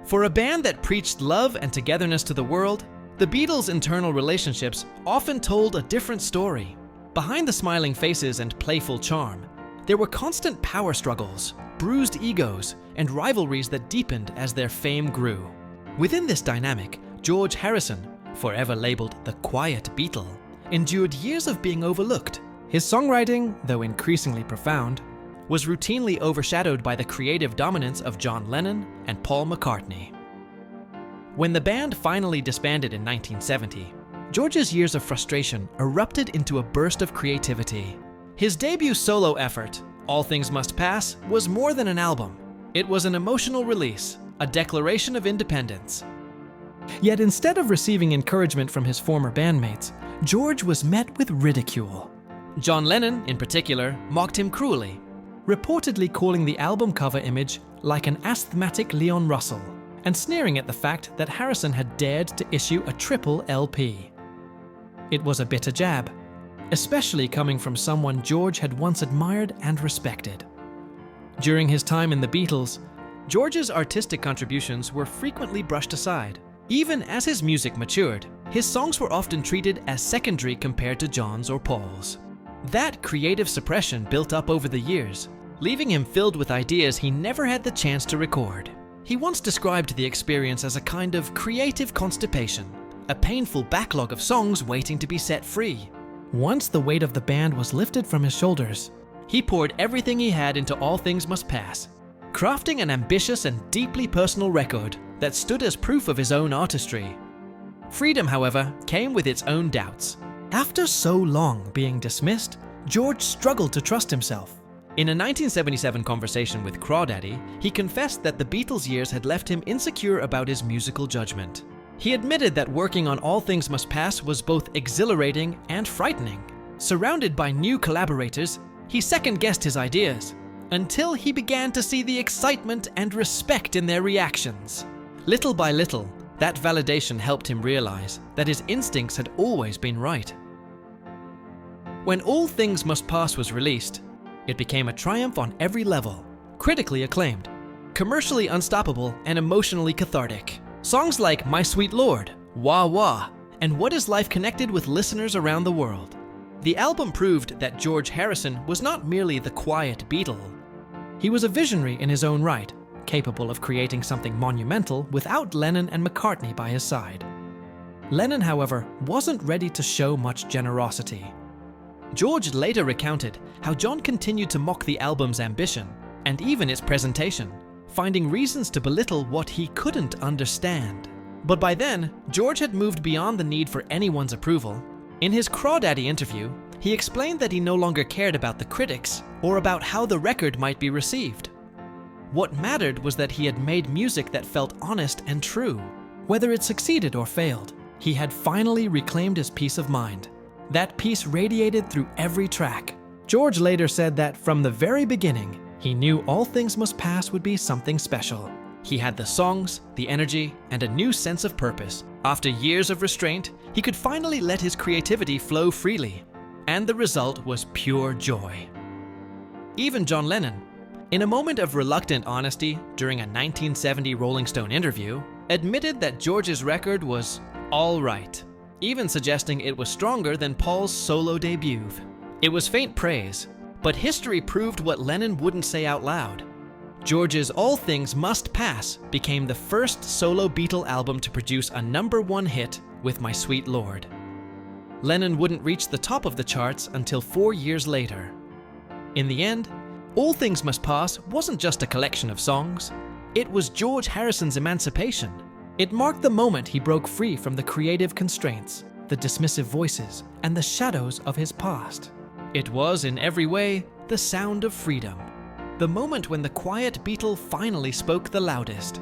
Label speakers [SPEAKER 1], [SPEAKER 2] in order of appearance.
[SPEAKER 1] For a band that preached love and togetherness to the world, the Beatles' internal relationships often told a different story. Behind the smiling faces and playful charm, there were constant power struggles, bruised egos, and rivalries that deepened as their fame grew. Within this dynamic, George Harrison, forever labeled the quiet Beatle, endured years of being overlooked. His songwriting, though increasingly profound, was routinely overshadowed by the creative dominance of John Lennon and Paul McCartney. When the band finally disbanded in 1970, George's years of frustration erupted into a burst of creativity. His debut solo effort, All Things Must Pass, was more than an album. It was an emotional release, a declaration of independence. Yet instead of receiving encouragement from his former bandmates, George was met with ridicule. John Lennon, in particular, mocked him cruelly, reportedly calling the album cover image like an asthmatic Leon Russell, and sneering at the fact that Harrison had dared to issue a triple LP. It was a bitter jab, especially coming from someone George had once admired and respected. During his time in the Beatles, George's artistic contributions were frequently brushed aside. Even as his music matured, his songs were often treated as secondary compared to John's or Paul's. That creative suppression built up over the years, leaving him filled with ideas he never had the chance to record. He once described the experience as a kind of creative constipation, a painful backlog of songs waiting to be set free. Once the weight of the band was lifted from his shoulders, he poured everything he had into All Things Must Pass, crafting an ambitious and deeply personal record that stood as proof of his own artistry. Freedom, however, came with its own doubts. After so long being dismissed, George struggled to trust himself. In a 1977 conversation with Crawdaddy, he confessed that the Beatles' years had left him insecure about his musical judgment. He admitted that working on All Things Must Pass was both exhilarating and frightening. Surrounded by new collaborators, he second-guessed his ideas, until he began to see the excitement and respect in their reactions. Little by little, that validation helped him realize that his instincts had always been right. When All Things Must Pass was released, it became a triumph on every level, critically acclaimed, commercially unstoppable, and emotionally cathartic. Songs like My Sweet Lord, Wah Wah, and What Is Life connected with listeners around the world. The album proved that George Harrison was not merely the quiet Beatle. He was a visionary in his own right, capable of creating something monumental without Lennon and McCartney by his side. Lennon, however, wasn't ready to show much generosity. George later recounted how John continued to mock the album's ambition, and even its presentation, finding reasons to belittle what he couldn't understand. But by then, George had moved beyond the need for anyone's approval. In his Crawdaddy interview, he explained that he no longer cared about the critics or about how the record might be received. What mattered was that he had made music that felt honest and true. Whether it succeeded or failed, he had finally reclaimed his peace of mind. That peace radiated through every track. George later said that from the very beginning, he knew All Things Must Pass would be something special. He had the songs, the energy, and a new sense of purpose. After years of restraint, he could finally let his creativity flow freely. And the result was pure joy. Even John Lennon, in a moment of reluctant honesty during a 1970 Rolling Stone interview, admitted that George's record was all right, even suggesting it was stronger than Paul's solo debut. It was faint praise, but history proved what Lennon wouldn't say out loud. George's All Things Must Pass became the first solo Beatle album to produce a #1 hit with My Sweet Lord. Lennon wouldn't reach the top of the charts until 4 years later. In the end, All Things Must Pass wasn't just a collection of songs. It was George Harrison's emancipation. It marked the moment he broke free from the creative constraints, the dismissive voices, and the shadows of his past. It was, in every way, the sound of freedom. The moment when the quiet Beatle finally spoke the loudest.